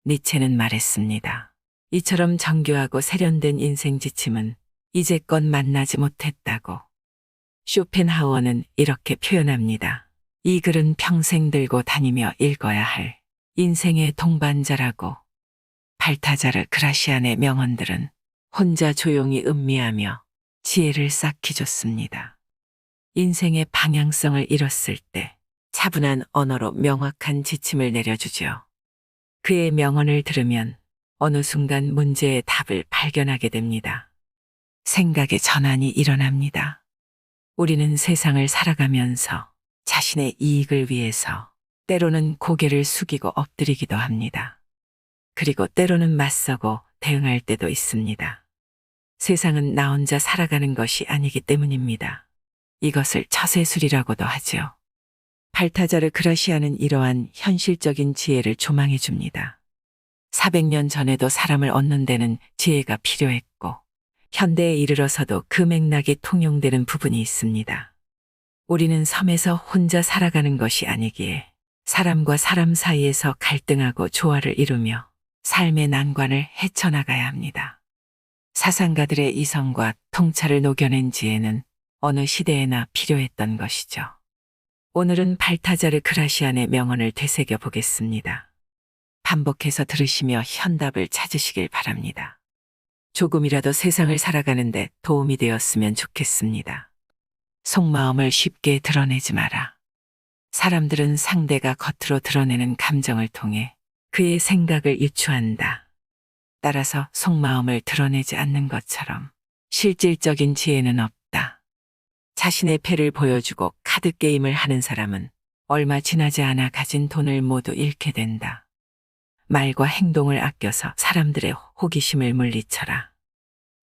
니체는 말했습니다. 이처럼 정교하고 세련된 인생 지침은 이제껏 만나지 못했다고. 쇼펜하우어는 이렇게 표현합니다. 이 글은 평생 들고 다니며 읽어야 할 인생의 동반자라고. 발타자르 그라시안의 명언들은 혼자 조용히 음미하며 지혜를 쌓기 줬습니다. 인생의 방향성을 잃었을 때 차분한 언어로 명확한 지침을 내려주죠. 그의 명언을 들으면 어느 순간 문제의 답을 발견하게 됩니다. 생각의 전환이 일어납니다. 우리는 세상을 살아가면서 자신의 이익을 위해서 때로는 고개를 숙이고 엎드리기도 합니다. 그리고 때로는 맞서고 대응할 때도 있습니다. 세상은 나 혼자 살아가는 것이 아니기 때문입니다. 이것을 처세술이라고도 하죠. 발타자르 그라시아는 이러한 현실적인 지혜를 조망해 줍니다. 400년 전에도 사람을 얻는 데는 지혜가 필요했고 현대에 이르러서도 그 맥락이 통용되는 부분이 있습니다. 우리는 섬에서 혼자 살아가는 것이 아니기에 사람과 사람 사이에서 갈등하고 조화를 이루며 삶의 난관을 헤쳐나가야 합니다. 사상가들의 이성과 통찰을 녹여낸 지혜는 어느 시대에나 필요했던 것이죠. 오늘은 발타자르 그라시안의 명언을 되새겨 보겠습니다. 반복해서 들으시며 현답을 찾으시길 바랍니다. 조금이라도 세상을 살아가는데 도움이 되었으면 좋겠습니다. 속마음을 쉽게 드러내지 마라. 사람들은 상대가 겉으로 드러내는 감정을 통해 그의 생각을 유추한다. 따라서 속마음을 드러내지 않는 것처럼 실질적인 지혜는 없다. 자신의 패를 보여주고 카드게임을 하는 사람은 얼마 지나지 않아 가진 돈을 모두 잃게 된다. 말과 행동을 아껴서 사람들의 호기심을 물리쳐라.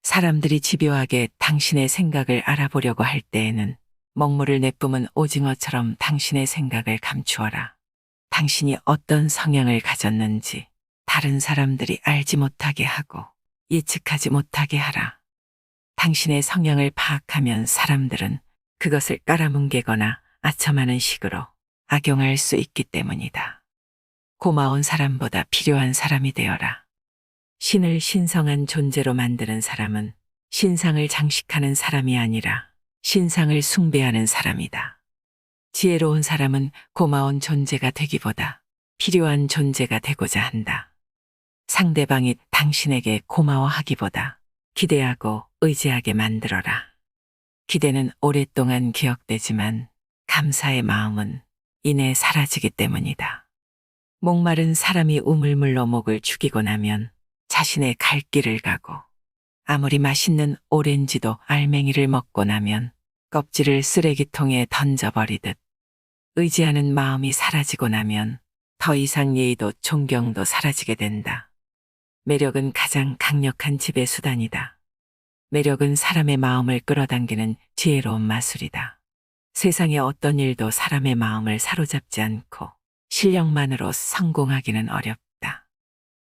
사람들이 집요하게 당신의 생각을 알아보려고 할 때에는 먹물을 내뿜은 오징어처럼 당신의 생각을 감추어라. 당신이 어떤 성향을 가졌는지 다른 사람들이 알지 못하게 하고 예측하지 못하게 하라. 당신의 성향을 파악하면 사람들은 그것을 깔아뭉개거나 아첨하는 식으로 악용할 수 있기 때문이다. 고마운 사람보다 필요한 사람이 되어라. 신을 신성한 존재로 만드는 사람은 신상을 장식하는 사람이 아니라 신상을 숭배하는 사람이다. 지혜로운 사람은 고마운 존재가 되기보다 필요한 존재가 되고자 한다. 상대방이 당신에게 고마워하기보다 기대하고 의지하게 만들어라. 기대는 오랫동안 기억되지만 감사의 마음은 이내 사라지기 때문이다. 목마른 사람이 우물물로 목을 죽이고 나면 자신의 갈 길을 가고 아무리 맛있는 오렌지도 알맹이를 먹고 나면 껍질을 쓰레기통에 던져버리듯 의지하는 마음이 사라지고 나면 더 이상 예의도 존경도 사라지게 된다. 매력은 가장 강력한 지배 수단이다. 매력은 사람의 마음을 끌어당기는 지혜로운 마술이다. 세상의 어떤 일도 사람의 마음을 사로잡지 않고 실력만으로 성공하기는 어렵다.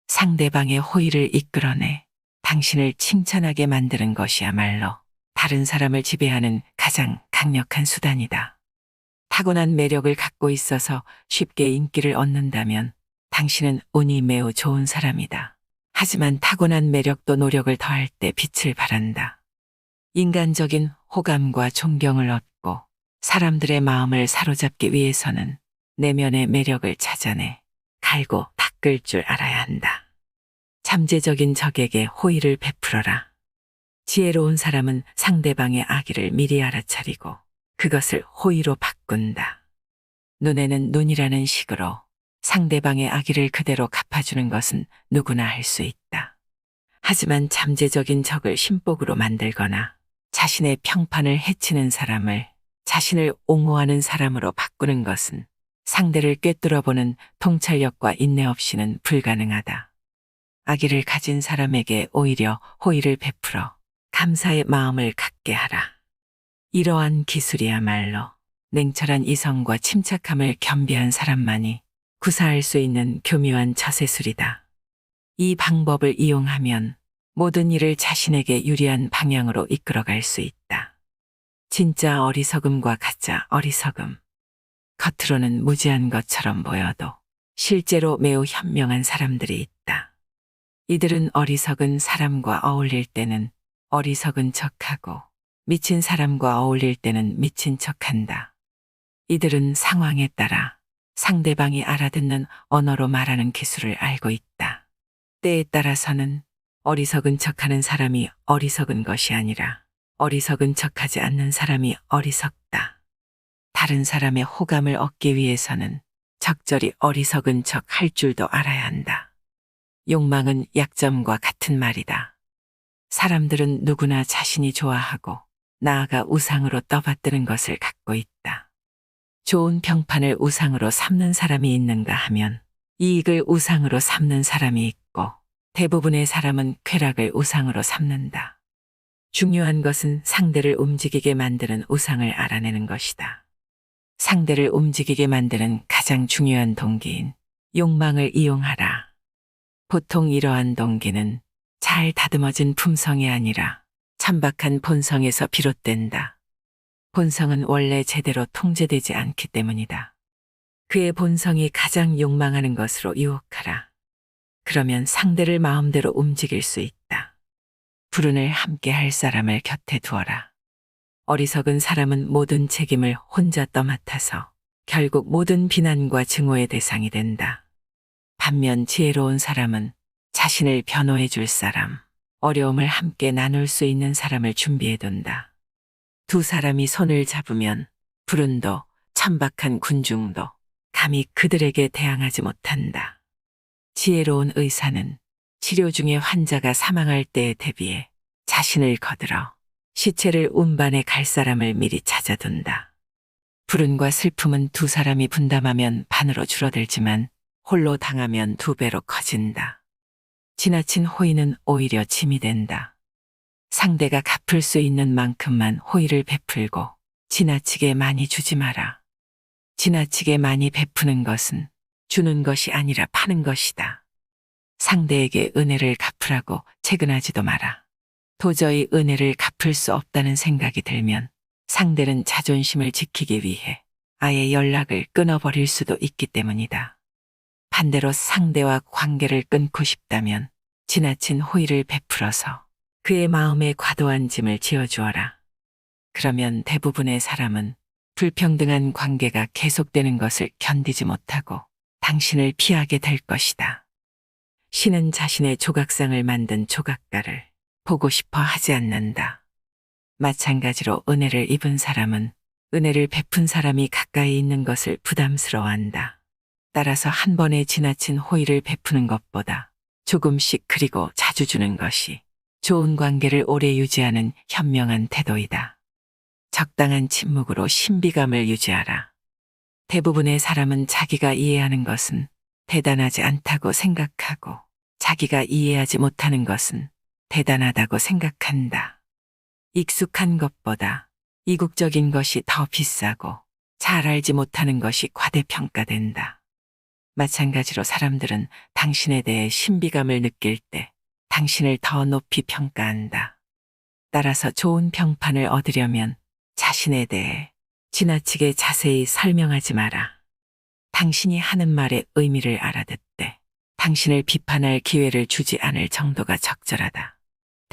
상대방의 호의를 이끌어내 당신을 칭찬하게 만드는 것이야말로 다른 사람을 지배하는 가장 강력한 수단이다. 타고난 매력을 갖고 있어서 쉽게 인기를 얻는다면 당신은 운이 매우 좋은 사람이다. 하지만 타고난 매력도 노력을 더할 때 빛을 발한다. 인간적인 호감과 존경을 얻고 사람들의 마음을 사로잡기 위해서는 내면의 매력을 찾아내 갈고 닦을 줄 알아야 한다. 잠재적인 적에게 호의를 베풀어라. 지혜로운 사람은 상대방의 악의를 미리 알아차리고 그것을 호의로 바꾼다. 눈에는 눈이라는 식으로 상대방의 악의를 그대로 갚아주는 것은 누구나 할 수 있다. 하지만 잠재적인 적을 신복으로 만들거나 자신의 평판을 해치는 사람을 자신을 옹호하는 사람으로 바꾸는 것은 상대를 꿰뚫어보는 통찰력과 인내 없이는 불가능하다. 악의를 가진 사람에게 오히려 호의를 베풀어 감사의 마음을 갖게 하라. 이러한 기술이야말로 냉철한 이성과 침착함을 겸비한 사람만이 구사할 수 있는 교묘한 처세술이다. 이 방법을 이용하면 모든 일을 자신에게 유리한 방향으로 이끌어갈 수 있다. 진짜 어리석음과 가짜 어리석음. 겉으로는 무지한 것처럼 보여도 실제로 매우 현명한 사람들이 있다. 이들은 어리석은 사람과 어울릴 때는 어리석은 척하고 미친 사람과 어울릴 때는 미친 척한다. 이들은 상황에 따라 상대방이 알아듣는 언어로 말하는 기술을 알고 있다. 때에 따라서는 어리석은 척하는 사람이 어리석은 것이 아니라 어리석은 척하지 않는 사람이 어리석다. 다른 사람의 호감을 얻기 위해서는 적절히 어리석은 척 할 줄도 알아야 한다. 욕망은 약점과 같은 말이다. 사람들은 누구나 자신이 좋아하고 나아가 우상으로 떠받드는 것을 갖고 있다. 좋은 평판을 우상으로 삼는 사람이 있는가 하면 이익을 우상으로 삼는 사람이 있고 대부분의 사람은 쾌락을 우상으로 삼는다. 중요한 것은 상대를 움직이게 만드는 우상을 알아내는 것이다. 상대를 움직이게 만드는 가장 중요한 동기인 욕망을 이용하라. 보통 이러한 동기는 잘 다듬어진 품성이 아니라 천박한 본성에서 비롯된다. 본성은 원래 제대로 통제되지 않기 때문이다. 그의 본성이 가장 욕망하는 것으로 유혹하라. 그러면 상대를 마음대로 움직일 수 있다. 불운을 함께 할 사람을 곁에 두어라. 어리석은 사람은 모든 책임을 혼자 떠맡아서 결국 모든 비난과 증오의 대상이 된다. 반면 지혜로운 사람은 자신을 변호해 줄 사람, 어려움을 함께 나눌 수 있는 사람을 준비해 둔다. 두 사람이 손을 잡으면 불운도 천박한 군중도 감히 그들에게 대항하지 못한다. 지혜로운 의사는 치료 중에 환자가 사망할 때에 대비해 자신을 거들어 시체를 운반해 갈 사람을 미리 찾아둔다. 불운과 슬픔은 두 사람이 분담하면 반으로 줄어들지만 홀로 당하면 2배로 커진다. 지나친 호의는 오히려 짐이 된다. 상대가 갚을 수 있는 만큼만 호의를 베풀고 지나치게 많이 주지 마라. 지나치게 많이 베푸는 것은 주는 것이 아니라 파는 것이다. 상대에게 은혜를 갚으라고 채근하지도 마라. 도저히 은혜를 갚을 수 없다는 생각이 들면 상대는 자존심을 지키기 위해 아예 연락을 끊어버릴 수도 있기 때문이다. 반대로 상대와 관계를 끊고 싶다면 지나친 호의를 베풀어서 그의 마음에 과도한 짐을 지어주어라. 그러면 대부분의 사람은 불평등한 관계가 계속되는 것을 견디지 못하고 당신을 피하게 될 것이다. 신은 자신의 조각상을 만든 조각가를 보고 싶어 하지 않는다. 마찬가지로 은혜를 입은 사람은 은혜를 베푼 사람이 가까이 있는 것을 부담스러워한다. 따라서 한 번에 지나친 호의를 베푸는 것보다 조금씩 그리고 자주 주는 것이 좋은 관계를 오래 유지하는 현명한 태도이다. 적당한 침묵으로 신비감을 유지하라. 대부분의 사람은 자기가 이해하는 것은 대단하지 않다고 생각하고 자기가 이해하지 못하는 것은 대단하다고 생각한다. 익숙한 것보다 이국적인 것이 더 비싸고 잘 알지 못하는 것이 과대평가된다. 마찬가지로 사람들은 당신에 대해 신비감을 느낄 때 당신을 더 높이 평가한다. 따라서 좋은 평판을 얻으려면 자신에 대해 지나치게 자세히 설명하지 마라. 당신이 하는 말의 의미를 알아듣되 당신을 비판할 기회를 주지 않을 정도가 적절하다.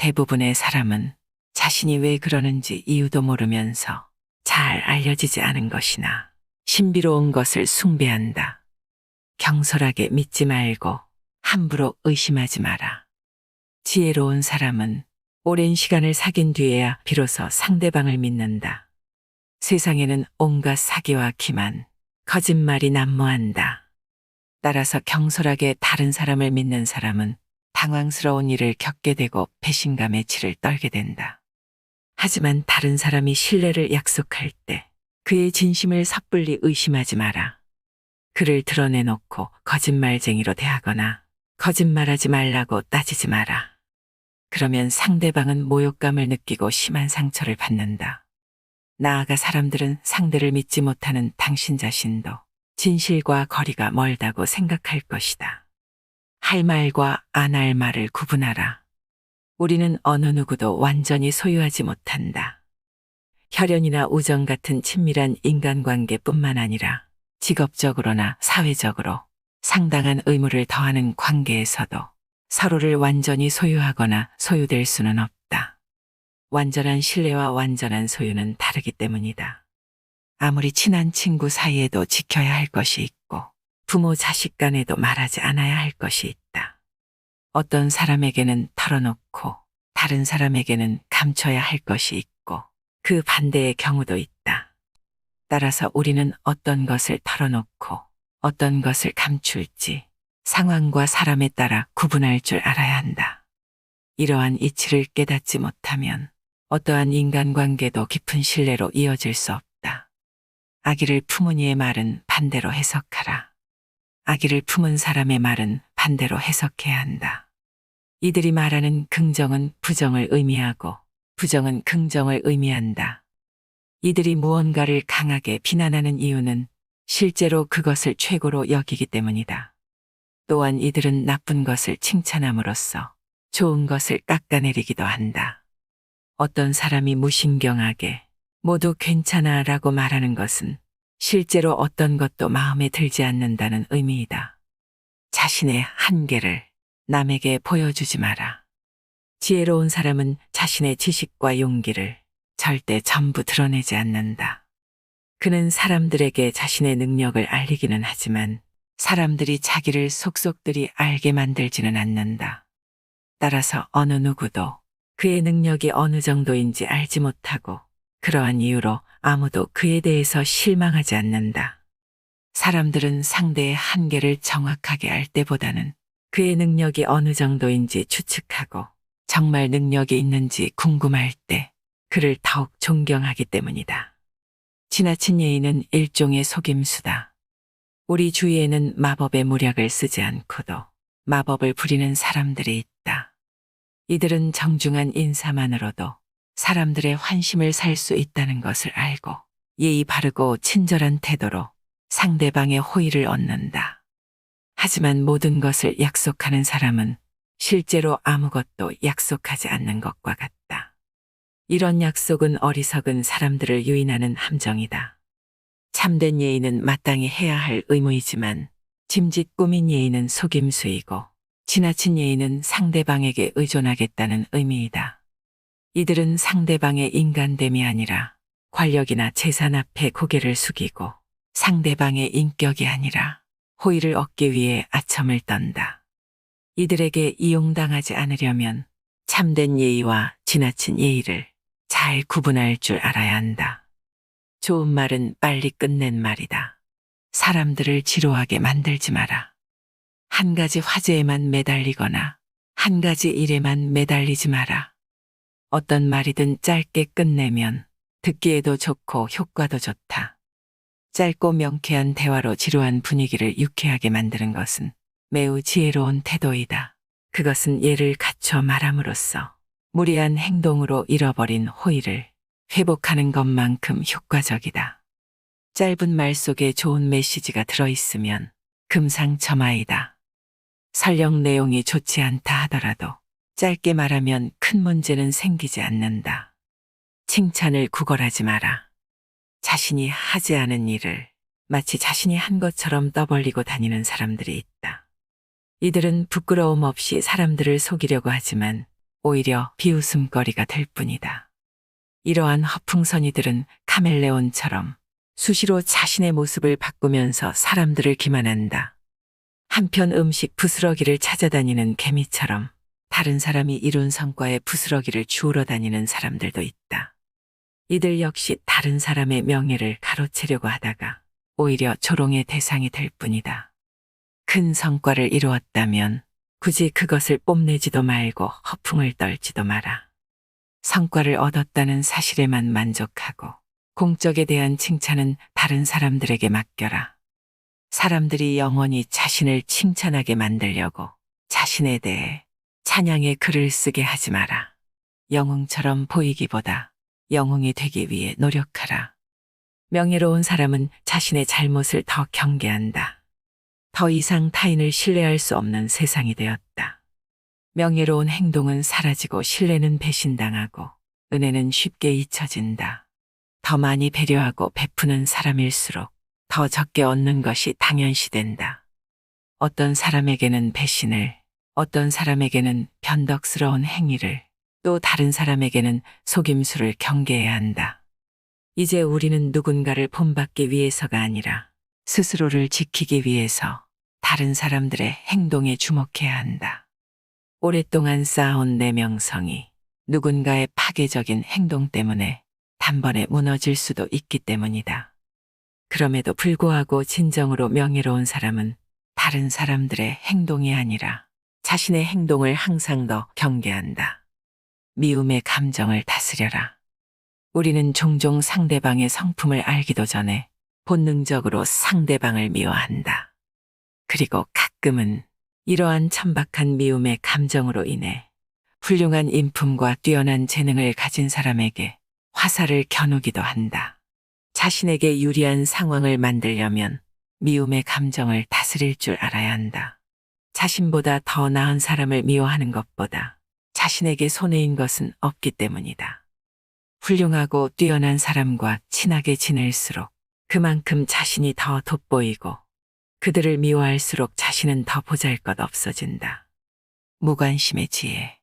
대부분의 사람은 자신이 왜 그러는지 이유도 모르면서 잘 알려지지 않은 것이나 신비로운 것을 숭배한다. 경솔하게 믿지 말고 함부로 의심하지 마라. 지혜로운 사람은 오랜 시간을 사귄 뒤에야 비로소 상대방을 믿는다. 세상에는 온갖 사기와 기만, 거짓말이 난무한다. 따라서 경솔하게 다른 사람을 믿는 사람은 당황스러운 일을 겪게 되고 배신감의 치를 떨게 된다. 하지만 다른 사람이 신뢰를 약속할 때 그의 진심을 섣불리 의심하지 마라. 그를 드러내놓고 거짓말쟁이로 대하거나 거짓말하지 말라고 따지지 마라. 그러면 상대방은 모욕감을 느끼고 심한 상처를 받는다. 나아가 사람들은 상대를 믿지 못하는 당신 자신도 진실과 거리가 멀다고 생각할 것이다. 할 말과 안 할 말을 구분하라. 우리는 어느 누구도 완전히 소유하지 못한다. 혈연이나 우정 같은 친밀한 인간관계뿐만 아니라 직업적으로나 사회적으로 상당한 의무를 더하는 관계에서도 서로를 완전히 소유하거나 소유될 수는 없다. 완전한 신뢰와 완전한 소유는 다르기 때문이다. 아무리 친한 친구 사이에도 지켜야 할 것이 있고 부모 자식 간에도 말하지 않아야 할 것이 있다. 어떤 사람에게는 털어놓고 다른 사람에게는 감춰야 할 것이 있고 그 반대의 경우도 있다. 따라서 우리는 어떤 것을 털어놓고 어떤 것을 감출지 상황과 사람에 따라 구분할 줄 알아야 한다. 이러한 이치를 깨닫지 못하면 어떠한 인간관계도 깊은 신뢰로 이어질 수 없다. 아기를 품은 이의 말은 반대로 해석하라. 아기를 품은 사람의 말은 반대로 해석해야 한다. 이들이 말하는 긍정은 부정을 의미하고 부정은 긍정을 의미한다. 이들이 무언가를 강하게 비난하는 이유는 실제로 그것을 최고로 여기기 때문이다. 또한 이들은 나쁜 것을 칭찬함으로써 좋은 것을 깎아내리기도 한다. 어떤 사람이 무신경하게 모두 괜찮아 라고 말하는 것은 실제로 어떤 것도 마음에 들지 않는다는 의미이다. 자신의 한계를 남에게 보여주지 마라. 지혜로운 사람은 자신의 지식과 용기를 절대 전부 드러내지 않는다. 그는 사람들에게 자신의 능력을 알리기는 하지만 사람들이 자기를 속속들이 알게 만들지는 않는다. 따라서 어느 누구도 그의 능력이 어느 정도인지 알지 못하고 그러한 이유로 아무도 그에 대해서 실망하지 않는다. 사람들은 상대의 한계를 정확하게 알 때보다는 그의 능력이 어느 정도인지 추측하고 정말 능력이 있는지 궁금할 때 그를 더욱 존경하기 때문이다. 지나친 예의는 일종의 속임수다. 우리 주위에는 마법의 무력을 쓰지 않고도 마법을 부리는 사람들이 있다. 이들은 정중한 인사만으로도 사람들의 환심을 살 수 있다는 것을 알고 예의 바르고 친절한 태도로 상대방의 호의를 얻는다. 하지만 모든 것을 약속하는 사람은 실제로 아무것도 약속하지 않는 것과 같다. 이런 약속은 어리석은 사람들을 유인하는 함정이다. 참된 예의는 마땅히 해야 할 의무이지만 짐짓 꾸민 예의는 속임수이고 지나친 예의는 상대방에게 의존하겠다는 의미이다. 이들은 상대방의 인간됨이 아니라 권력이나 재산 앞에 고개를 숙이고 상대방의 인격이 아니라 호의를 얻기 위해 아첨을 떤다. 이들에게 이용당하지 않으려면 참된 예의와 지나친 예의를 잘 구분할 줄 알아야 한다. 좋은 말은 빨리 끝낸 말이다. 사람들을 지루하게 만들지 마라. 한 가지 화제에만 매달리거나 한 가지 일에만 매달리지 마라. 어떤 말이든 짧게 끝내면 듣기에도 좋고 효과도 좋다. 짧고 명쾌한 대화로 지루한 분위기를 유쾌하게 만드는 것은 매우 지혜로운 태도이다. 그것은 예를 갖춰 말함으로써 무리한 행동으로 잃어버린 호의를 회복하는 것만큼 효과적이다. 짧은 말 속에 좋은 메시지가 들어있으면 금상첨화이다. 설령 내용이 좋지 않다 하더라도 짧게 말하면 큰 문제는 생기지 않는다. 칭찬을 구걸하지 마라. 자신이 하지 않은 일을 마치 자신이 한 것처럼 떠벌리고 다니는 사람들이 있다. 이들은 부끄러움 없이 사람들을 속이려고 하지만 오히려 비웃음거리가 될 뿐이다. 이러한 허풍선이들은 카멜레온처럼 수시로 자신의 모습을 바꾸면서 사람들을 기만한다. 한편 음식 부스러기를 찾아다니는 개미처럼 다른 사람이 이룬 성과에 부스러기를 주우러 다니는 사람들도 있다. 이들 역시 다른 사람의 명예를 가로채려고 하다가 오히려 조롱의 대상이 될 뿐이다. 큰 성과를 이루었다면 굳이 그것을 뽐내지도 말고 허풍을 떨지도 마라. 성과를 얻었다는 사실에만 만족하고 공적에 대한 칭찬은 다른 사람들에게 맡겨라. 사람들이 영원히 자신을 칭찬하게 만들려고 자신에 대해 찬양의 글을 쓰게 하지 마라. 영웅처럼 보이기보다 영웅이 되기 위해 노력하라. 명예로운 사람은 자신의 잘못을 더 경계한다. 더 이상 타인을 신뢰할 수 없는 세상이 되었다. 명예로운 행동은 사라지고 신뢰는 배신당하고 은혜는 쉽게 잊혀진다. 더 많이 배려하고 베푸는 사람일수록 더 적게 얻는 것이 당연시된다. 어떤 사람에게는 배신을, 어떤 사람에게는 변덕스러운 행위를, 또 다른 사람에게는 속임수를 경계해야 한다. 이제 우리는 누군가를 본받기 위해서가 아니라 스스로를 지키기 위해서 다른 사람들의 행동에 주목해야 한다. 오랫동안 쌓아온 내 명성이 누군가의 파괴적인 행동 때문에 단번에 무너질 수도 있기 때문이다. 그럼에도 불구하고 진정으로 명예로운 사람은 다른 사람들의 행동이 아니라 자신의 행동을 항상 더 경계한다. 미움의 감정을 다스려라. 우리는 종종 상대방의 성품을 알기도 전에 본능적으로 상대방을 미워한다. 그리고 가끔은 이러한 천박한 미움의 감정으로 인해 훌륭한 인품과 뛰어난 재능을 가진 사람에게 화살을 겨누기도 한다. 자신에게 유리한 상황을 만들려면 미움의 감정을 다스릴 줄 알아야 한다. 자신보다 더 나은 사람을 미워하는 것보다 자신에게 손해인 것은 없기 때문이다. 훌륭하고 뛰어난 사람과 친하게 지낼수록 그만큼 자신이 더 돋보이고 그들을 미워할수록 자신은 더 보잘것없어진다. 무관심의 지혜.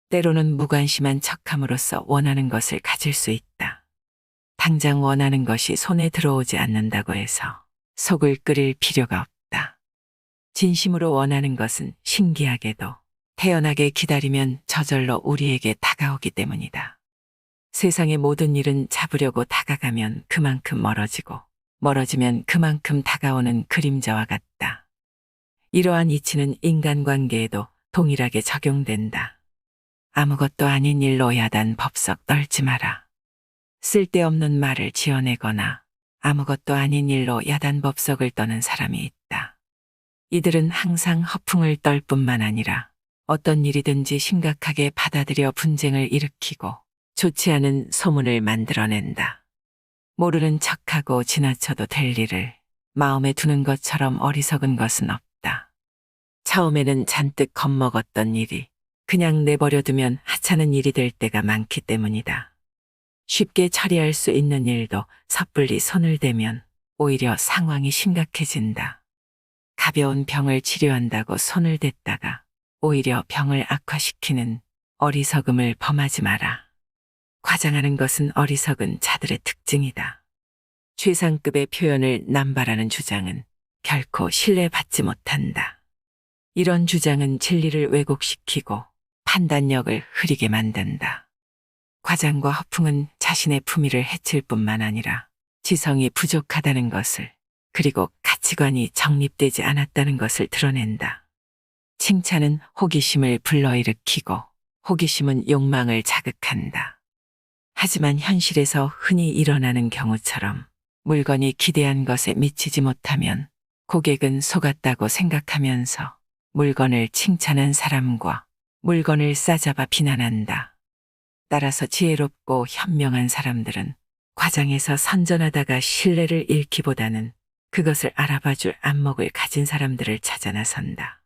때로는 무관심한 척함으로써 원하는 것을 가질 수 있다. 당장 원하는 것이 손에 들어오지 않는다고 해서 속을 끓일 필요가 없다. 진심으로 원하는 것은 신기하게도 태연하게 기다리면 저절로 우리에게 다가오기 때문이다. 세상의 모든 일은 잡으려고 다가가면 그만큼 멀어지고 멀어지면 그만큼 다가오는 그림자와 같다. 이러한 이치는 인간관계에도 동일하게 적용된다. 아무것도 아닌 일로 야단 법석 떨지 마라. 쓸데없는 말을 지어내거나 아무것도 아닌 일로 야단 법석을 떠는 사람이 있다. 이들은 항상 허풍을 떨 뿐만 아니라 어떤 일이든지 심각하게 받아들여 분쟁을 일으키고 좋지 않은 소문을 만들어낸다. 모르는 척하고 지나쳐도 될 일을 마음에 두는 것처럼 어리석은 것은 없다. 처음에는 잔뜩 겁먹었던 일이 그냥 내버려두면 하찮은 일이 될 때가 많기 때문이다. 쉽게 처리할 수 있는 일도 섣불리 손을 대면 오히려 상황이 심각해진다. 가벼운 병을 치료한다고 손을 댔다가 오히려 병을 악화시키는 어리석음을 범하지 마라. 과장하는 것은 어리석은 자들의 특징이다. 최상급의 표현을 남발하는 주장은 결코 신뢰받지 못한다. 이런 주장은 진리를 왜곡시키고 판단력을 흐리게 만든다. 과장과 허풍은 자신의 품위를 해칠 뿐만 아니라 지성이 부족하다는 것을, 그리고 가치관이 정립되지 않았다는 것을 드러낸다. 칭찬은 호기심을 불러일으키고 호기심은 욕망을 자극한다. 하지만 현실에서 흔히 일어나는 경우처럼 물건이 기대한 것에 미치지 못하면 고객은 속았다고 생각하면서 물건을 칭찬한 사람과 물건을 싸잡아 비난한다. 따라서 지혜롭고 현명한 사람들은 과장해서 선전하다가 신뢰를 잃기보다는 그것을 알아봐줄 안목을 가진 사람들을 찾아 나선다.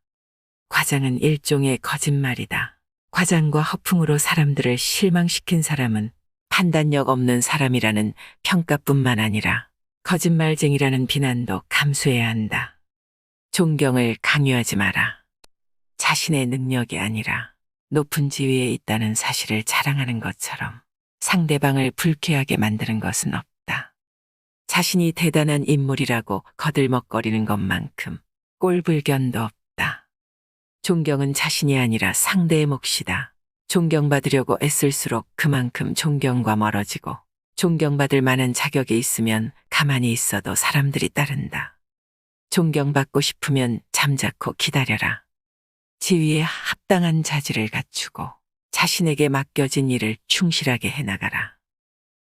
과장은 일종의 거짓말이다. 과장과 허풍으로 사람들을 실망시킨 사람은 판단력 없는 사람이라는 평가뿐만 아니라 거짓말쟁이라는 비난도 감수해야 한다. 존경을 강요하지 마라. 자신의 능력이 아니라 높은 지위에 있다는 사실을 자랑하는 것처럼 상대방을 불쾌하게 만드는 것은 없다. 자신이 대단한 인물이라고 거들먹거리는 것만큼 꼴불견도 없다. 존경은 자신이 아니라 상대의 몫이다. 존경받으려고 애쓸수록 그만큼 존경과 멀어지고 존경받을 만한 자격이 있으면 가만히 있어도 사람들이 따른다. 존경받고 싶으면 잠자코 기다려라. 지위에 합당한 자질을 갖추고 자신에게 맡겨진 일을 충실하게 해나가라.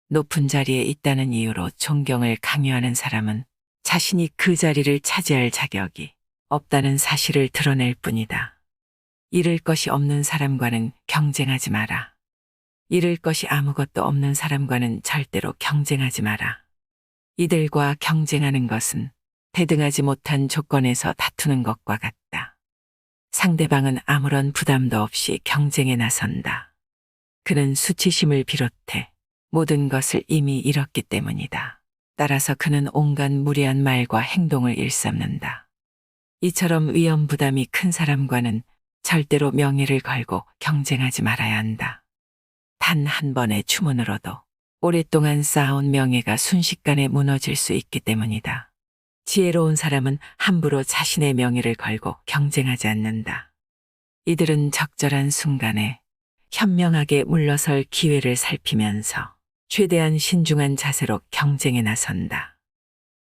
높은 자리에 있다는 이유로 존경을 강요하는 사람은 자신이 그 자리를 차지할 자격이 없다는 사실을 드러낼 뿐이다. 잃을 것이 없는 사람과는 경쟁하지 마라. 잃을 것이 아무것도 없는 사람과는 절대로 경쟁하지 마라. 이들과 경쟁하는 것은 대등하지 못한 조건에서 다투는 것과 같다. 상대방은 아무런 부담도 없이 경쟁에 나선다. 그는 수치심을 비롯해 모든 것을 이미 잃었기 때문이다. 따라서 그는 온갖 무례한 말과 행동을 일삼는다. 이처럼 위험 부담이 큰 사람과는 절대로 명예를 걸고 경쟁하지 말아야 한다. 단 한 번의 추문으로도 오랫동안 쌓아온 명예가 순식간에 무너질 수 있기 때문이다. 지혜로운 사람은 함부로 자신의 명예를 걸고 경쟁하지 않는다. 이들은 적절한 순간에 현명하게 물러설 기회를 살피면서 최대한 신중한 자세로 경쟁에 나선다.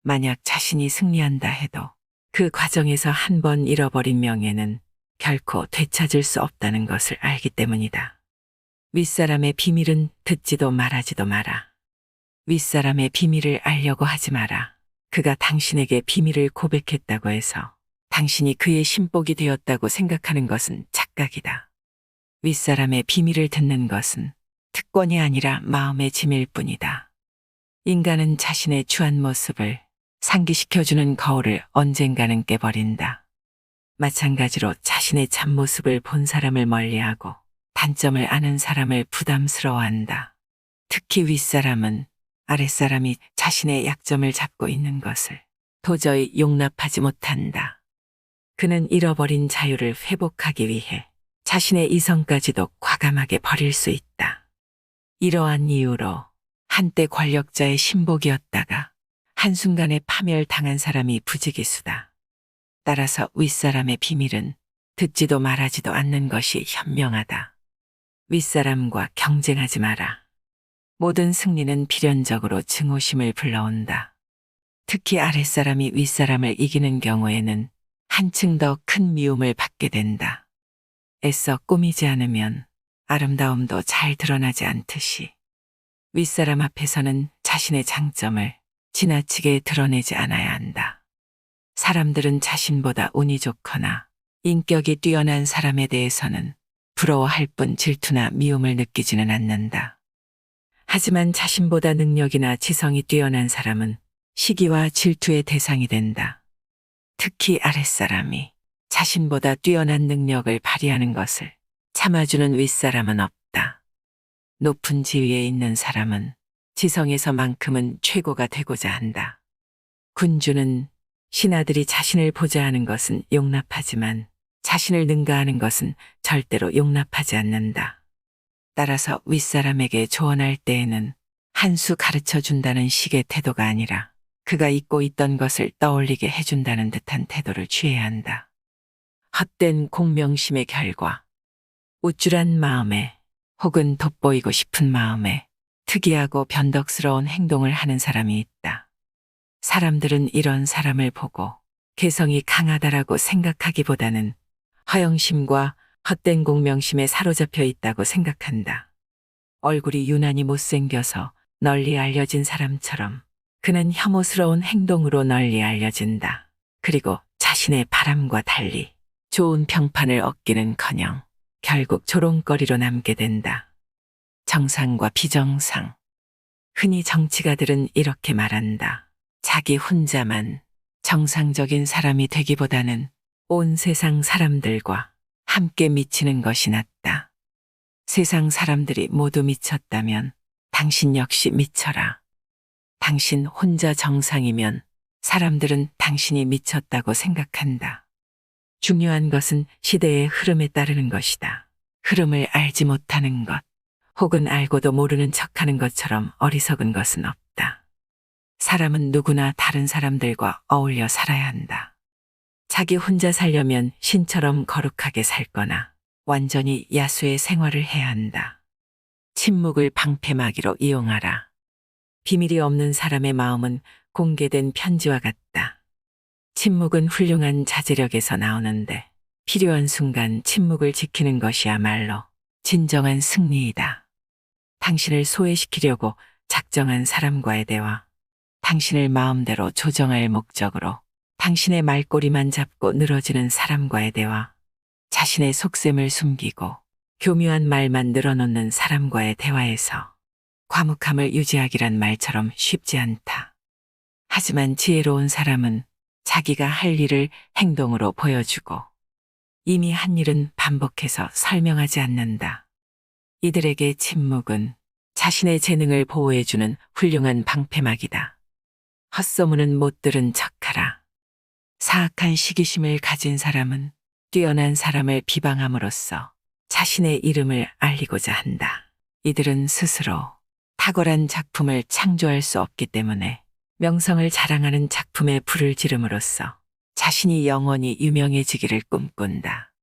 만약 자신이 승리한다 해도 그 과정에서 한 번 잃어버린 명예는 결코 되찾을 수 없다는 것을 알기 때문이다. 윗사람의 비밀은 듣지도 말하지도 마라. 윗사람의 비밀을 알려고 하지 마라. 그가 당신에게 비밀을 고백했다고 해서 당신이 그의 신복이 되었다고 생각하는 것은 착각이다. 윗사람의 비밀을 듣는 것은 특권이 아니라 마음의 짐일 뿐이다. 인간은 자신의 추한 모습을 상기시켜주는 거울을 언젠가는 깨버린다. 마찬가지로 자신의 참모습을 본 사람을 멀리하고 단점을 아는 사람을 부담스러워한다. 특히 윗사람은 아랫사람이 자신의 약점을 잡고 있는 것을 도저히 용납하지 못한다. 그는 잃어버린 자유를 회복하기 위해 자신의 이성까지도 과감하게 버릴 수 있다. 이러한 이유로 한때 권력자의 신복이었다가 한순간에 파멸당한 사람이 부지기수다. 따라서 윗사람의 비밀은 듣지도 말하지도 않는 것이 현명하다. 윗사람과 경쟁하지 마라. 모든 승리는 필연적으로 증오심을 불러온다. 특히 아랫사람이 윗사람을 이기는 경우에는 한층 더 큰 미움을 받게 된다. 애써 꾸미지 않으면 아름다움도 잘 드러나지 않듯이 윗사람 앞에서는 자신의 장점을 지나치게 드러내지 않아야 한다. 사람들은 자신보다 운이 좋거나 인격이 뛰어난 사람에 대해서는 부러워할 뿐 질투나 미움을 느끼지는 않는다. 하지만 자신보다 능력이나 지성이 뛰어난 사람은 시기와 질투의 대상이 된다. 특히 아랫사람이 자신보다 뛰어난 능력을 발휘하는 것을 참아주는 윗사람은 없다. 높은 지위에 있는 사람은 지성에서만큼은 최고가 되고자 한다. 군주는 신하들이 자신을 보자 하는 것은 용납하지만 자신을 능가하는 것은 절대로 용납하지 않는다. 따라서 윗사람에게 조언할 때에는 한 수 가르쳐 준다는 식의 태도가 아니라 그가 잊고 있던 것을 떠올리게 해준다는 듯한 태도를 취해야 한다. 헛된 공명심의 결과 우쭐한 마음에 혹은 돋보이고 싶은 마음에 특이하고 변덕스러운 행동을 하는 사람이 있다. 사람들은 이런 사람을 보고 개성이 강하다라고 생각하기보다는 허영심과 헛된 공명심에 사로잡혀 있다고 생각한다. 얼굴이 유난히 못생겨서 널리 알려진 사람처럼 그는 혐오스러운 행동으로 널리 알려진다. 그리고 자신의 바람과 달리 좋은 평판을 얻기는커녕 결국 조롱거리로 남게 된다. 정상과 비정상. 흔히 정치가들은 이렇게 말한다. 자기 혼자만 정상적인 사람이 되기보다는 온 세상 사람들과 함께 미치는 것이 낫다. 세상 사람들이 모두 미쳤다면 당신 역시 미쳐라. 당신 혼자 정상이면 사람들은 당신이 미쳤다고 생각한다. 중요한 것은 시대의 흐름에 따르는 것이다. 흐름을 알지 못하는 것, 혹은 알고도 모르는 척하는 것처럼 어리석은 것은 없다. 사람은 누구나 다른 사람들과 어울려 살아야 한다. 자기 혼자 살려면 신처럼 거룩하게 살거나 완전히 야수의 생활을 해야 한다. 침묵을 방패막이로 이용하라. 비밀이 없는 사람의 마음은 공개된 편지와 같다. 침묵은 훌륭한 자제력에서 나오는데 필요한 순간 침묵을 지키는 것이야말로 진정한 승리이다. 당신을 소외시키려고 작정한 사람과의 대화, 당신을 마음대로 조정할 목적으로 당신의 말꼬리만 잡고 늘어지는 사람과의 대화, 자신의 속셈을 숨기고 교묘한 말만 늘어놓는 사람과의 대화에서 과묵함을 유지하기란 말처럼 쉽지 않다. 하지만 지혜로운 사람은 자기가 할 일을 행동으로 보여주고 이미 한 일은 반복해서 설명하지 않는다. 이들에게 침묵은 자신의 재능을 보호해주는 훌륭한 방패막이다. 헛소문은 못 들은 척하라. 사악한 시기심을 가진 사람은 뛰어난 사람을 비방함으로써 자신의 이름을 알리고자 한다. 이들은 스스로 탁월한 작품을 창조할 수 없기 때문에 명성을 자랑하는 작품에 불을 지름으로써 자신이 영원히 유명해지기를 꿈꾼다.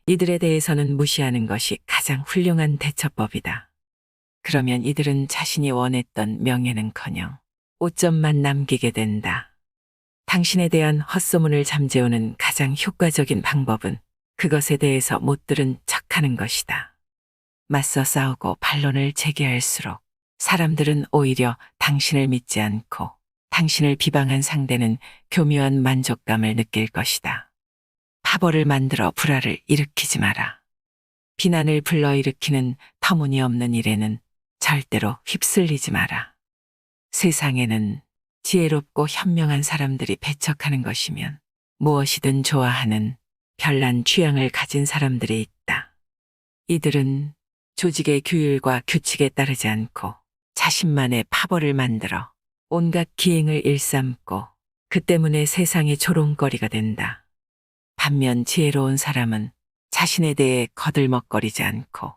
이들에 대해서는 무시하는 것이 가장 훌륭한 대처법이다. 그러면 이들은 자신이 원했던 명예는커녕 오점만 남기게 된다. 당신에 대한 헛소문을 잠재우는 가장 효과적인 방법은 그것에 대해서 못 들은 척하는 것이다. 맞서 싸우고 반론을 제기할수록 사람들은 오히려 당신을 믿지 않고 당신을 비방한 상대는 교묘한 만족감을 느낄 것이다. 파벌을 만들어 불화를 일으키지 마라. 비난을 불러일으키는 터무니없는 일에는 절대로 휩쓸리지 마라. 세상에는 지혜롭고 현명한 사람들이 배척하는 것이면 무엇이든 좋아하는 별난 취향을 가진 사람들이 있다. 이들은 조직의 규율과 규칙에 따르지 않고 자신만의 파벌을 만들어 온갖 기행을 일삼고 그 때문에 세상의 조롱거리가 된다. 반면 지혜로운 사람은 자신에 대해 거들먹거리지 않고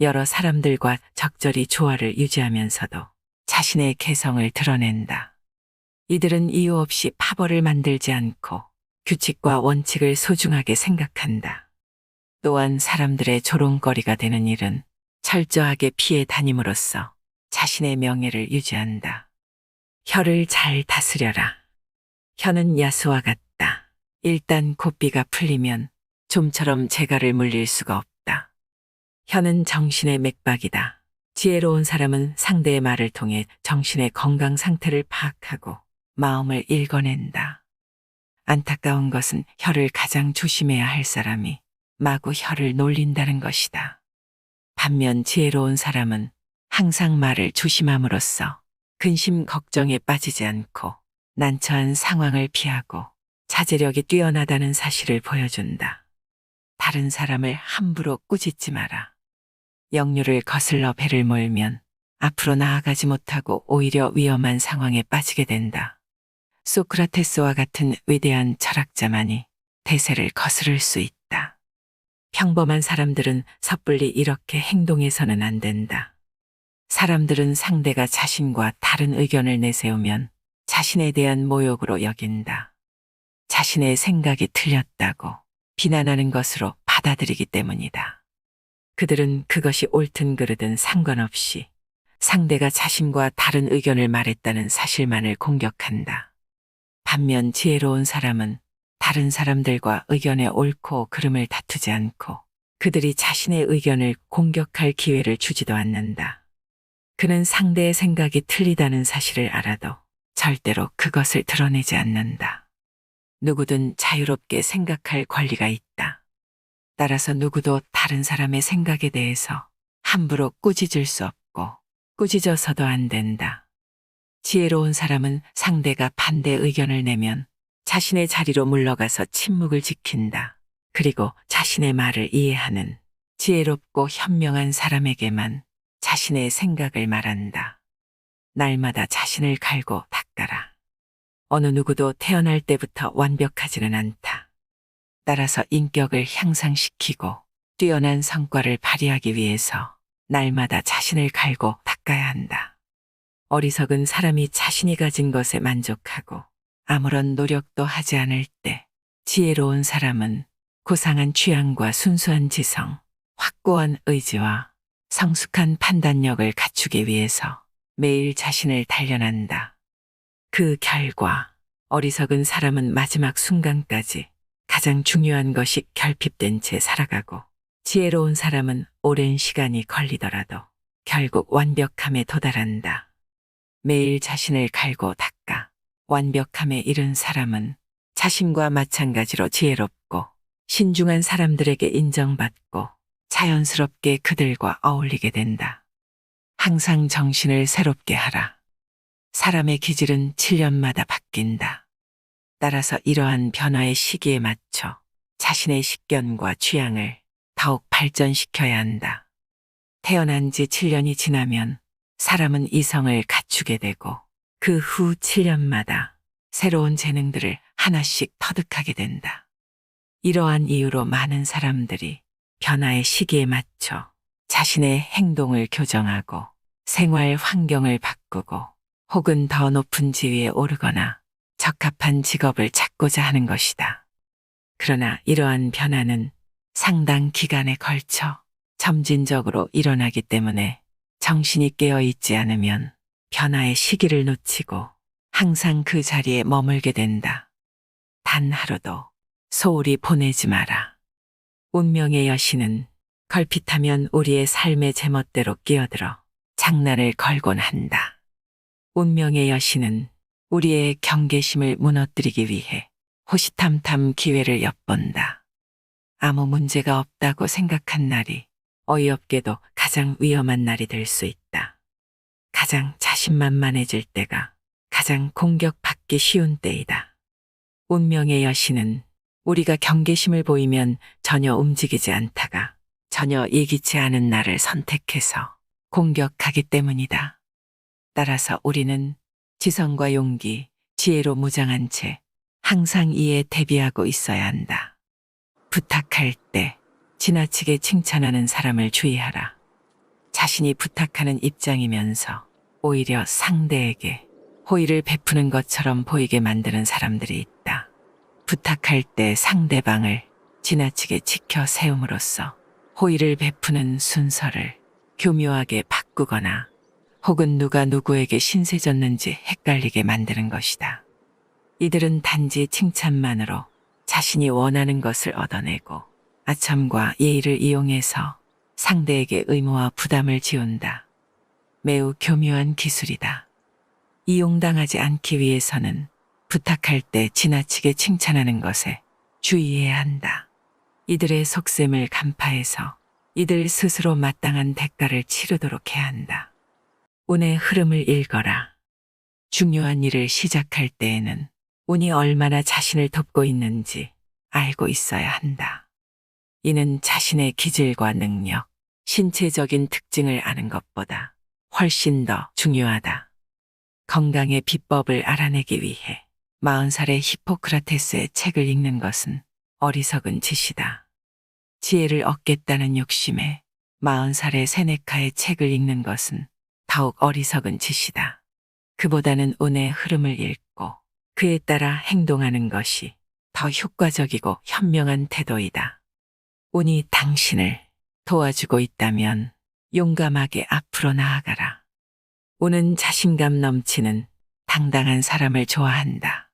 여러 사람들과 적절히 조화를 유지하면서도 자신의 개성을 드러낸다. 이들은 이유 없이 파벌을 만들지 않고 규칙과 원칙을 소중하게 생각한다. 또한 사람들의 조롱거리가 되는 일은 철저하게 피해 다님으로써 자신의 명예를 유지한다. 혀를 잘 다스려라. 혀는 야수와 같다. 일단 고삐가 풀리면 좀처럼 재갈을 물릴 수가 없다. 혀는 정신의 맥박이다. 지혜로운 사람은 상대의 말을 통해 정신의 건강 상태를 파악하고 마음을 읽어낸다. 안타까운 것은 혀를 가장 조심해야 할 사람이 마구 혀를 놀린다는 것이다. 반면 지혜로운 사람은 항상 말을 조심함으로써 근심 걱정에 빠지지 않고 난처한 상황을 피하고 자제력이 뛰어나다는 사실을 보여준다. 다른 사람을 함부로 꾸짖지 마라. 역류를 거슬러 배를 몰면 앞으로 나아가지 못하고 오히려 위험한 상황에 빠지게 된다. 소크라테스와 같은 위대한 철학자만이 대세를 거스를 수 있다. 평범한 사람들은 섣불리 이렇게 행동해서는 안 된다. 사람들은 상대가 자신과 다른 의견을 내세우면 자신에 대한 모욕으로 여긴다. 자신의 생각이 틀렸다고 비난하는 것으로 받아들이기 때문이다. 그들은 그것이 옳든 그르든 상관없이 상대가 자신과 다른 의견을 말했다는 사실만을 공격한다. 반면 지혜로운 사람은 다른 사람들과 의견의 옳고 그름을 다투지 않고 그들이 자신의 의견을 공격할 기회를 주지도 않는다. 그는 상대의 생각이 틀리다는 사실을 알아도 절대로 그것을 드러내지 않는다. 누구든 자유롭게 생각할 권리가 있다. 따라서 누구도 다른 사람의 생각에 대해서 함부로 꾸짖을 수 없고 꾸짖어서도 안 된다. 지혜로운 사람은 상대가 반대 의견을 내면 자신의 자리로 물러가서 침묵을 지킨다. 그리고 자신의 말을 이해하는 지혜롭고 현명한 사람에게만 자신의 생각을 말한다. 날마다 자신을 갈고 닦아라. 어느 누구도 태어날 때부터 완벽하지는 않다. 따라서 인격을 향상시키고 뛰어난 성과를 발휘하기 위해서 날마다 자신을 갈고 닦아야 한다. 어리석은 사람이 자신이 가진 것에 만족하고 아무런 노력도 하지 않을 때 지혜로운 사람은 고상한 취향과 순수한 지성, 확고한 의지와 성숙한 판단력을 갖추기 위해서 매일 자신을 단련한다. 그 결과 어리석은 사람은 마지막 순간까지 가장 중요한 것이 결핍된 채 살아가고 지혜로운 사람은 오랜 시간이 걸리더라도 결국 완벽함에 도달한다. 매일 자신을 갈고 닦아 완벽함에 이른 사람은 자신과 마찬가지로 지혜롭고 신중한 사람들에게 인정받고 자연스럽게 그들과 어울리게 된다. 항상 정신을 새롭게 하라. 사람의 기질은 7년마다 바뀐다. 따라서 이러한 변화의 시기에 맞춰 자신의 식견과 취향을 더욱 발전시켜야 한다. 태어난 지 7년이 지나면 사람은 이성을 갖추게 되고 그 후 7년마다 새로운 재능들을 하나씩 터득하게 된다. 이러한 이유로 많은 사람들이 변화의 시기에 맞춰 자신의 행동을 교정하고 생활 환경을 바꾸고 혹은 더 높은 지위에 오르거나 적합한 직업을 찾고자 하는 것이다. 그러나 이러한 변화는 상당 기간에 걸쳐 점진적으로 일어나기 때문에 정신이 깨어 있지 않으면 변화의 시기를 놓치고 항상 그 자리에 머물게 된다. 단 하루도 소홀히 보내지 마라. 운명의 여신은 걸핏하면 우리의 삶의 제멋대로 끼어들어 장난을 걸곤 한다. 운명의 여신은 우리의 경계심을 무너뜨리기 위해 호시탐탐 기회를 엿본다. 아무 문제가 없다고 생각한 날이 어이없게도 가장 위험한 날이 될 수 있다. 가장 자신만만해질 때가 가장 공격받기 쉬운 때이다. 운명의 여신은 우리가 경계심을 보이면 전혀 움직이지 않다가 전혀 예기치 않은 날을 선택해서 공격하기 때문이다. 따라서 우리는 지성과 용기, 지혜로 무장한 채 항상 이에 대비하고 있어야 한다. 부탁할 때 지나치게 칭찬하는 사람을 주의하라. 자신이 부탁하는 입장이면서 오히려 상대에게 호의를 베푸는 것처럼 보이게 만드는 사람들이 있다. 부탁할 때 상대방을 지나치게 지켜 세움으로써 호의를 베푸는 순서를 교묘하게 바꾸거나 혹은 누가 누구에게 신세졌는지 헷갈리게 만드는 것이다. 이들은 단지 칭찬만으로 자신이 원하는 것을 얻어내고 아첨과 예의를 이용해서 상대에게 의무와 부담을 지운다. 매우 교묘한 기술이다. 이용당하지 않기 위해서는 부탁할 때 지나치게 칭찬하는 것에 주의해야 한다. 이들의 속셈을 간파해서 이들 스스로 마땅한 대가를 치르도록 해야 한다. 운의 흐름을 읽어라. 중요한 일을 시작할 때에는 운이 얼마나 자신을 돕고 있는지 알고 있어야 한다. 이는 자신의 기질과 능력, 신체적인 특징을 아는 것보다 훨씬 더 중요하다. 건강의 비법을 알아내기 위해 40살의 히포크라테스의 책을 읽는 것은 어리석은 짓이다. 지혜를 얻겠다는 욕심에 40살의 세네카의 책을 읽는 것은 더욱 어리석은 짓이다. 그보다는 운의 흐름을 읽고 그에 따라 행동하는 것이 더 효과적이고 현명한 태도이다. 운이 당신을 도와주고 있다면 용감하게 앞으로 나아가라. 운은 자신감 넘치는 당당한 사람을 좋아한다.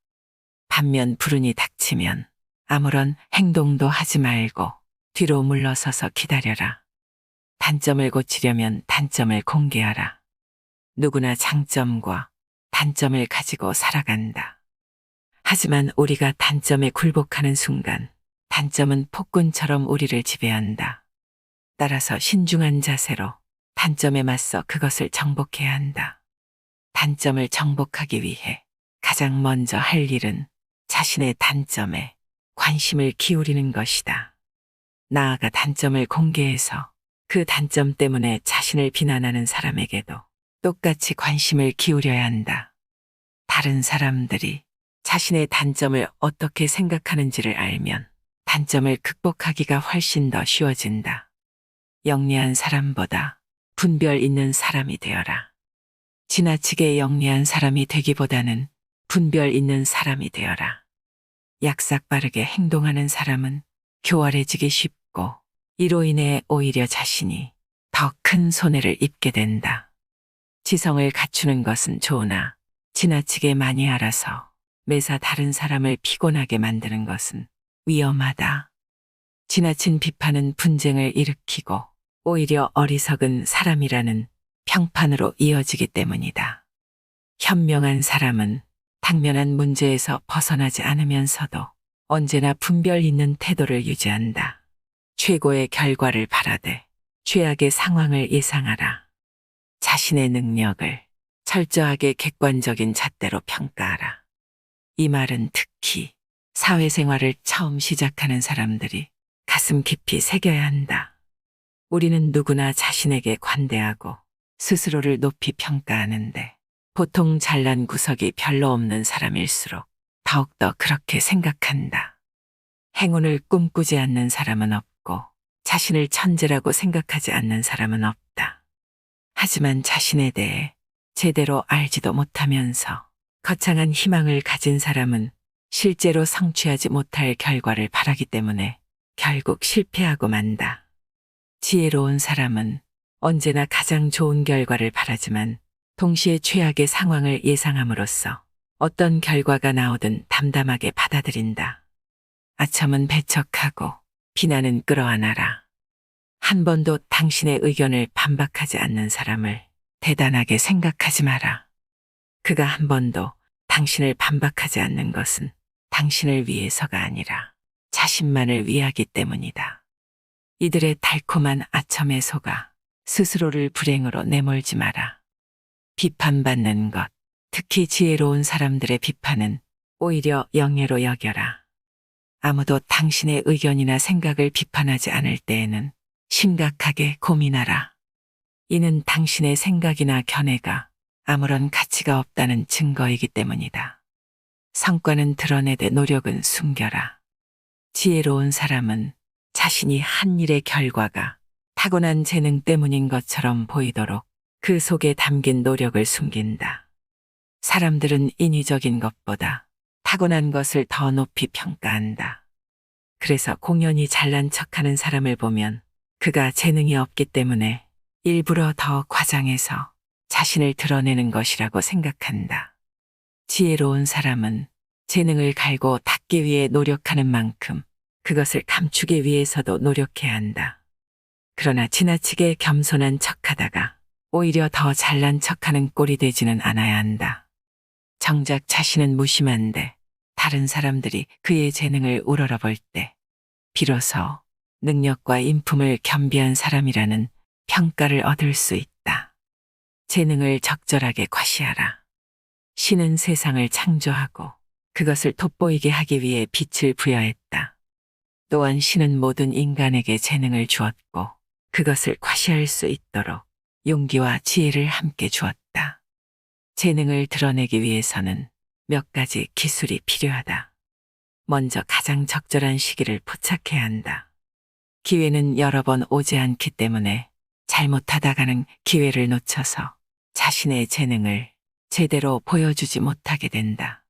반면 불운이 닥치면 아무런 행동도 하지 말고 뒤로 물러서서 기다려라. 단점을 고치려면 단점을 공개하라. 누구나 장점과 단점을 가지고 살아간다. 하지만 우리가 단점에 굴복하는 순간 단점은 폭군처럼 우리를 지배한다. 따라서 신중한 자세로 단점에 맞서 그것을 정복해야 한다. 단점을 정복하기 위해 가장 먼저 할 일은 자신의 단점에 관심을 기울이는 것이다. 나아가 단점을 공개해서 그 단점 때문에 자신을 비난하는 사람에게도 똑같이 관심을 기울여야 한다. 다른 사람들이 자신의 단점을 어떻게 생각하는지를 알면 단점을 극복하기가 훨씬 더 쉬워진다. 영리한 사람보다 분별 있는 사람이 되어라. 지나치게 영리한 사람이 되기보다는 분별 있는 사람이 되어라. 약삭빠르게 행동하는 사람은 교활해지기 쉽고 이로 인해 오히려 자신이 더 큰 손해를 입게 된다. 지성을 갖추는 것은 좋으나 지나치게 많이 알아서 매사 다른 사람을 피곤하게 만드는 것은 위험하다. 지나친 비판은 분쟁을 일으키고 오히려 어리석은 사람이라는 평판으로 이어지기 때문이다. 현명한 사람은 당면한 문제에서 벗어나지 않으면서도 언제나 분별 있는 태도를 유지한다. 최고의 결과를 바라되 최악의 상황을 예상하라. 자신의 능력을 철저하게 객관적인 잣대로 평가하라. 이 말은 특히 사회생활을 처음 시작하는 사람들이 가슴 깊이 새겨야 한다. 우리는 누구나 자신에게 관대하고 스스로를 높이 평가하는데 보통 잘난 구석이 별로 없는 사람일수록 더욱더 그렇게 생각한다. 행운을 꿈꾸지 않는 사람은 없고 자신을 천재라고 생각하지 않는 사람은 없다. 하지만 자신에 대해 제대로 알지도 못하면서 거창한 희망을 가진 사람은 실제로 성취하지 못할 결과를 바라기 때문에 결국 실패하고 만다. 지혜로운 사람은 언제나 가장 좋은 결과를 바라지만 동시에 최악의 상황을 예상함으로써 어떤 결과가 나오든 담담하게 받아들인다. 아첨은 배척하고 비난은 끌어안아라. 한 번도 당신의 의견을 반박하지 않는 사람을 대단하게 생각하지 마라. 그가 한 번도 당신을 반박하지 않는 것은 당신을 위해서가 아니라 자신만을 위하기 때문이다. 이들의 달콤한 아첨에 속아 스스로를 불행으로 내몰지 마라. 비판받는 것, 특히 지혜로운 사람들의 비판은 오히려 영예로 여겨라. 아무도 당신의 의견이나 생각을 비판하지 않을 때에는 심각하게 고민하라. 이는 당신의 생각이나 견해가 아무런 가치가 없다는 증거이기 때문이다. 성과는 드러내되 노력은 숨겨라. 지혜로운 사람은 자신이 한 일의 결과가 타고난 재능 때문인 것처럼 보이도록 그 속에 담긴 노력을 숨긴다. 사람들은 인위적인 것보다 타고난 것을 더 높이 평가한다. 그래서 공연히 잘난 척하는 사람을 보면 그가 재능이 없기 때문에 일부러 더 과장해서 자신을 드러내는 것이라고 생각한다. 지혜로운 사람은 재능을 갈고 닦기 위해 노력하는 만큼 그것을 감추기 위해서도 노력해야 한다. 그러나 지나치게 겸손한 척하다가 오히려 더 잘난 척하는 꼴이 되지는 않아야 한다. 정작 자신은 무심한데 다른 사람들이 그의 재능을 우러러볼 때 비로소 능력과 인품을 겸비한 사람이라는 평가를 얻을 수 있다. 재능을 적절하게 과시하라. 신은 세상을 창조하고 그것을 돋보이게 하기 위해 빛을 부여했다. 또한 신은 모든 인간에게 재능을 주었고 그것을 과시할 수 있도록 용기와 지혜를 함께 주었다. 재능을 드러내기 위해서는 몇 가지 기술이 필요하다. 먼저 가장 적절한 시기를 포착해야 한다. 기회는 여러 번 오지 않기 때문에 잘못하다가는 기회를 놓쳐서 자신의 재능을 제대로 보여주지 못하게 된다.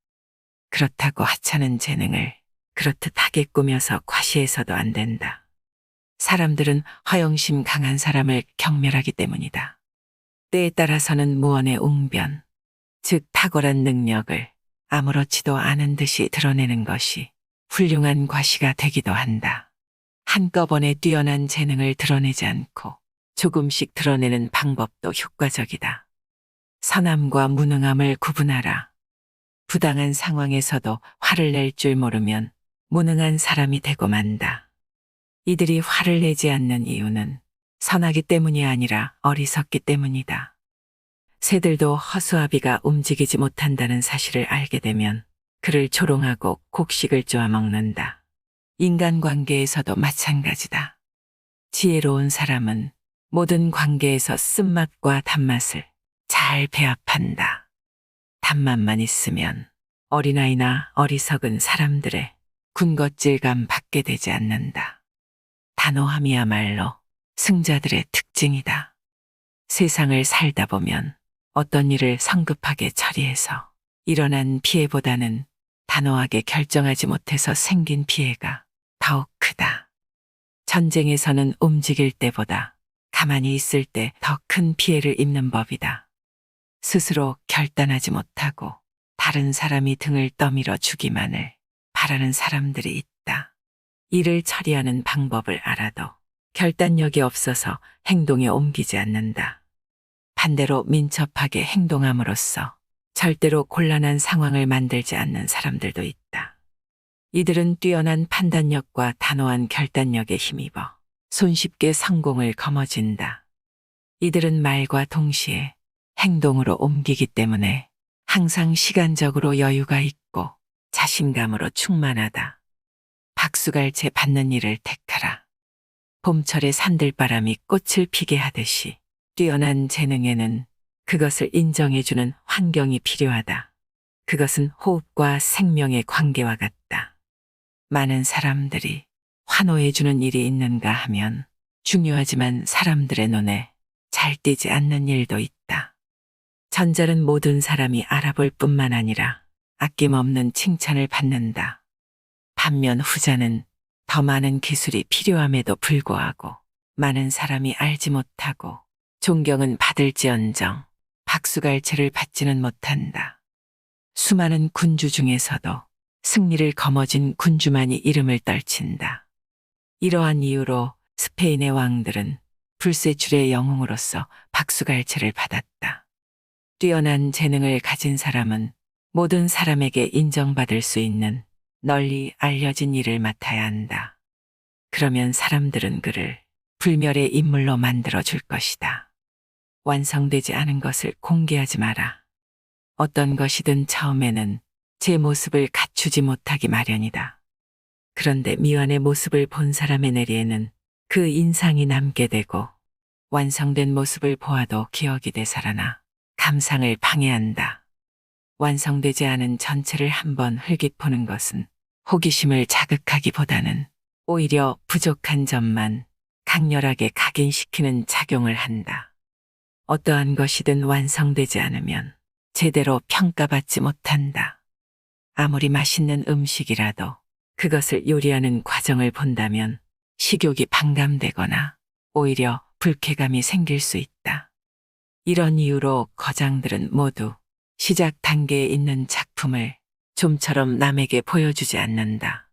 그렇다고 하찮은 재능을 그렇듯 하게 꾸며서 과시해서도 안 된다. 사람들은 허영심 강한 사람을 경멸하기 때문이다. 때에 따라서는 무언의 웅변, 즉 탁월한 능력을 아무렇지도 않은 듯이 드러내는 것이 훌륭한 과시가 되기도 한다. 한꺼번에 뛰어난 재능을 드러내지 않고 조금씩 드러내는 방법도 효과적이다. 선함과 무능함을 구분하라. 부당한 상황에서도 화를 낼 줄 모르면 무능한 사람이 되고 만다. 이들이 화를 내지 않는 이유는 선하기 때문이 아니라 어리석기 때문이다. 새들도 허수아비가 움직이지 못한다는 사실을 알게 되면 그를 조롱하고 곡식을 쪼아 먹는다. 인간관계에서도 마찬가지다. 지혜로운 사람은 모든 관계에서 쓴맛과 단맛을 잘 배합한다. 단맛만 있으면 어린아이나 어리석은 사람들의 군것질감 받게 되지 않는다. 단호함이야말로 승자들의 특징이다. 세상을 살다 보면 어떤 일을 성급하게 처리해서 일어난 피해보다는 단호하게 결정하지 못해서 생긴 피해가 더욱 크다. 전쟁에서는 움직일 때보다 가만히 있을 때 더 큰 피해를 입는 법이다. 스스로 결단하지 못하고 다른 사람이 등을 떠밀어 주기만을 바라는 사람들이 있다. 일을 처리하는 방법을 알아도 결단력이 없어서 행동에 옮기지 않는다. 반대로 민첩하게 행동함으로써 절대로 곤란한 상황을 만들지 않는 사람들도 있다. 이들은 뛰어난 판단력과 단호한 결단력에 힘입어 손쉽게 성공을 거머쥔다. 이들은 말과 동시에 행동으로 옮기기 때문에 항상 시간적으로 여유가 있고 자신감으로 충만하다. 박수갈채 받는 일을 택하라. 봄철의 산들바람이 꽃을 피게 하듯이 뛰어난 재능에는 그것을 인정해주는 환경이 필요하다. 그것은 호흡과 생명의 관계와 같다. 많은 사람들이 환호해주는 일이 있는가 하면 중요하지만 사람들의 눈에 잘 띄지 않는 일도 있다. 전자는 모든 사람이 알아볼 뿐만 아니라 아낌없는 칭찬을 받는다. 반면 후자는 더 많은 기술이 필요함에도 불구하고 많은 사람이 알지 못하고 존경은 받을지언정 박수갈채를 받지는 못한다. 수많은 군주 중에서도 승리를 거머쥔 군주만이 이름을 떨친다. 이러한 이유로 스페인의 왕들은 불세출의 영웅으로서 박수갈채를 받았다. 뛰어난 재능을 가진 사람은 모든 사람에게 인정받을 수 있는 널리 알려진 일을 맡아야 한다. 그러면 사람들은 그를 불멸의 인물로 만들어 줄 것이다. 완성되지 않은 것을 공개하지 마라. 어떤 것이든 처음에는 제 모습을 갖추지 못하기 마련이다. 그런데 미완의 모습을 본 사람의 뇌리에는 그 인상이 남게 되고 완성된 모습을 보아도 기억이 되살아나 감상을 방해한다. 완성되지 않은 전체를 한번 흘깃보는 것은 호기심을 자극하기보다는 오히려 부족한 점만 강렬하게 각인시키는 작용을 한다. 어떠한 것이든 완성되지 않으면 제대로 평가받지 못한다. 아무리 맛있는 음식이라도 그것을 요리하는 과정을 본다면 식욕이 반감되거나 오히려 불쾌감이 생길 수 있다. 이런 이유로 거장들은 모두 시작 단계에 있는 작품을 좀처럼 남에게 보여주지 않는다.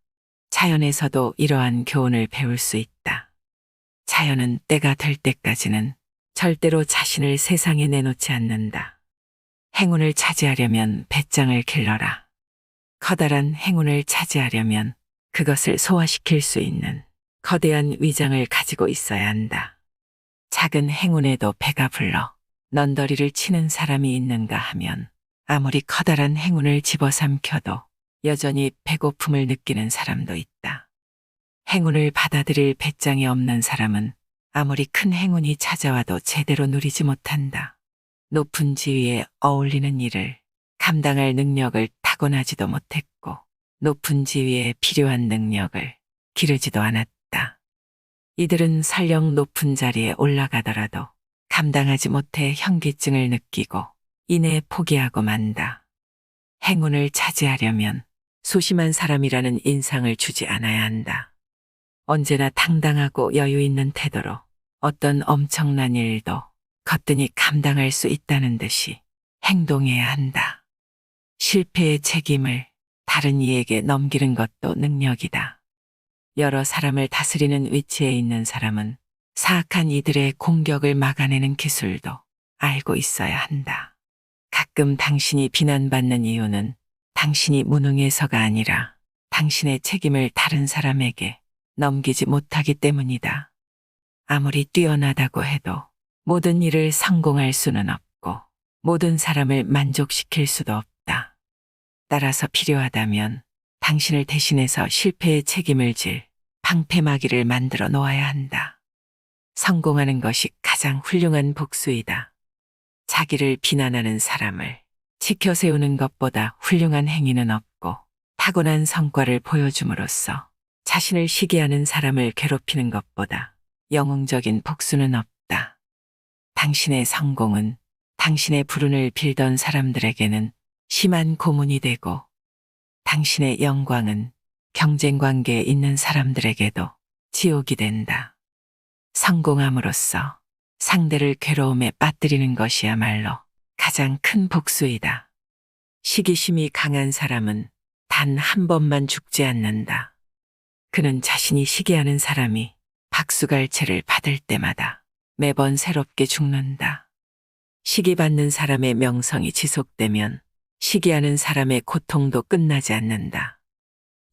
자연에서도 이러한 교훈을 배울 수 있다. 자연은 때가 될 때까지는 절대로 자신을 세상에 내놓지 않는다. 행운을 차지하려면 배짱을 길러라. 커다란 행운을 차지하려면 그것을 소화시킬 수 있는 거대한 위장을 가지고 있어야 한다. 작은 행운에도 배가 불러 넌더리를 치는 사람이 있는가 하면 아무리 커다란 행운을 집어삼켜도 여전히 배고픔을 느끼는 사람도 있다. 행운을 받아들일 배짱이 없는 사람은 아무리 큰 행운이 찾아와도 제대로 누리지 못한다. 높은 지위에 어울리는 일을 감당할 능력을 타고나지도 못했고 높은 지위에 필요한 능력을 기르지도 않았다. 이들은 설령 높은 자리에 올라가더라도 감당하지 못해 현기증을 느끼고 이내 포기하고 만다. 행운을 차지하려면 소심한 사람이라는 인상을 주지 않아야 한다. 언제나 당당하고 여유 있는 태도로 어떤 엄청난 일도 거뜬히 감당할 수 있다는 듯이 행동해야 한다. 실패의 책임을 다른 이에게 넘기는 것도 능력이다. 여러 사람을 다스리는 위치에 있는 사람은 사악한 이들의 공격을 막아내는 기술도 알고 있어야 한다. 가끔 당신이 비난받는 이유는 당신이 무능해서가 아니라 당신의 책임을 다른 사람에게 넘기지 못하기 때문이다. 아무리 뛰어나다고 해도 모든 일을 성공할 수는 없고 모든 사람을 만족시킬 수도 없다. 따라서 필요하다면 당신을 대신해서 실패의 책임을 질 방패막이를 만들어 놓아야 한다. 성공하는 것이 가장 훌륭한 복수이다. 자기를 비난하는 사람을 지켜 세우는 것보다 훌륭한 행위는 없고 타고난 성과를 보여줌으로써 자신을 시기하는 사람을 괴롭히는 것보다 영웅적인 복수는 없다. 당신의 성공은 당신의 불운을 빌던 사람들에게는 심한 고문이 되고 당신의 영광은 경쟁 관계에 있는 사람들에게도 지옥이 된다. 성공함으로써 상대를 괴로움에 빠뜨리는 것이야말로 가장 큰 복수이다. 시기심이 강한 사람은 단 한 번만 죽지 않는다. 그는 자신이 시기하는 사람이 박수갈채를 받을 때마다 매번 새롭게 죽는다. 시기받는 사람의 명성이 지속되면 시기하는 사람의 고통도 끝나지 않는다.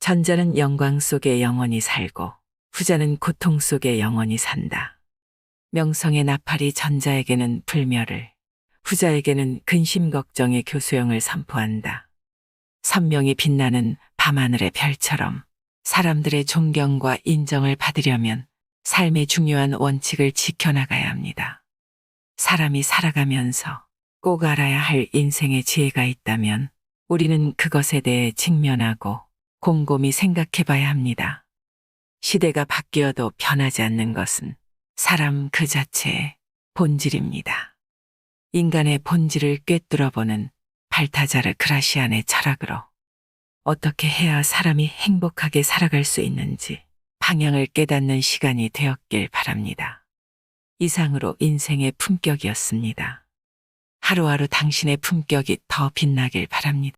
전자는 영광 속에 영원히 살고 후자는 고통 속에 영원히 산다. 명성의 나팔이 전자에게는 불멸을, 후자에게는 근심 걱정의 교수형을 선포한다. 선명히 빛나는 밤하늘의 별처럼 사람들의 존경과 인정을 받으려면 삶의 중요한 원칙을 지켜나가야 합니다. 사람이 살아가면서 꼭 알아야 할 인생의 지혜가 있다면 우리는 그것에 대해 직면하고 곰곰이 생각해 봐야 합니다. 시대가 바뀌어도 변하지 않는 것은 사람 그 자체의 본질입니다. 인간의 본질을 꿰뚫어보는 발타자르 그라시안의 철학으로 어떻게 해야 사람이 행복하게 살아갈 수 있는지 방향을 깨닫는 시간이 되었길 바랍니다. 이상으로 인생의 품격이었습니다. 하루하루 당신의 품격이 더 빛나길 바랍니다.